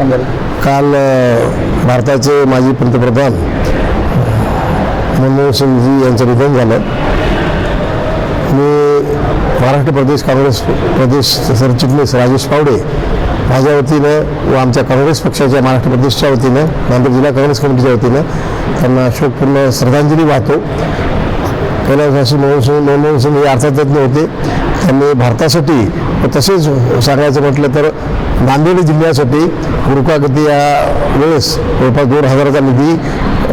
सांगाल? काल भारताचे माजी पंतप्रधान मनमोहन सिंगजी यांचं निधन झालं. मी महाराष्ट्र प्रदेश काँग्रेस प्रदेश सरचिटणीस राजेश पावडे माझ्या वतीनं व आमच्या काँग्रेस पक्षाच्या महाराष्ट्र प्रदेशच्या वतीनं, नांदेड जिल्हा काँग्रेस कमिटीच्या वतीनं त्यांना शोकपूर्ण श्रद्धांजली वाहतो. कैलासवासी मनमोहन सिंग हे अर्थतज्ञ होते. त्यांनी भारतासाठी व तसेच सांगायचं म्हटलं तर नांदेड जिल्ह्यासाठी गुरुकागती या वेळेस जवळपास 2000चा निधी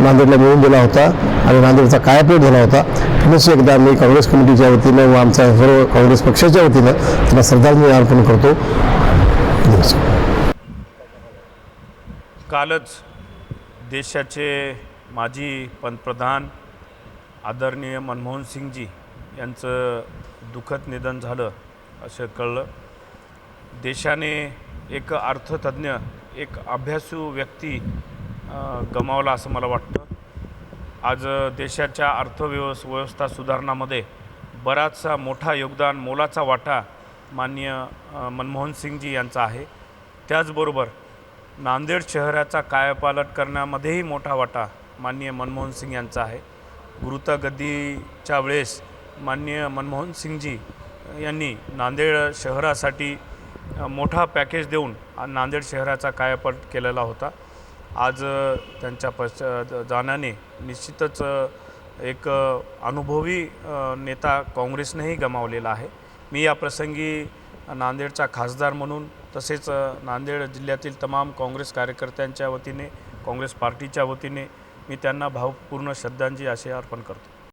नांदेडला मिळवून दिला होता आणि नांदेडचा कायापालट झाला होता. पुन्हा एकदा मी काँग्रेस कमिटीच्या वतीनं व आमच्या सर्व काँग्रेस पक्षाच्या वतीनं त्यांना श्रद्धांजली अर्पण करतो. कालच देशाचे माजी पंतप्रधान आदरणीय मनमोहन सिंगजी यांचं दुःखद निधन झालं असं कळलं. देशाने एक अर्थतज्ञ, एक अभ्यासू व्यक्ती गमावला असं मला वाटतं. आज देशाच्या व्यवस्था सुधारणामध्ये बराचसा मोठा योगदान, मोलाचा वाटा माननीय मनमोहन सिंगजी यांचा आहे. त्याचबरोबर नांदेड शहराचा कायापालट करण्यामध्येही मोठा वाटा माननीय मनमोहन सिंग यांचा आहे. गुरुतागद्दीच्या वेळेस माननीय मनमोहन सिंगजी यांनी नांदेड शहरासाठी मोठा पॅकेज देऊन नांदेड शहराचा कायापालट केलेला होता. आज त्यांच्या जाण्याने निश्चितच एक अनुभवी नेता काँग्रेसनेही गमावलेला आहे. मी या प्रसंगी नांदेडचा खासदार म्हणून तसेच नांदेड जिल्ह्यातील तमाम काँग्रेस कार्यकर्त्यांच्या वतीने, काँग्रेस पार्टीच्या वतीने मी त्यांना भावपूर्ण श्रद्धांजली असे अर्पण करतो.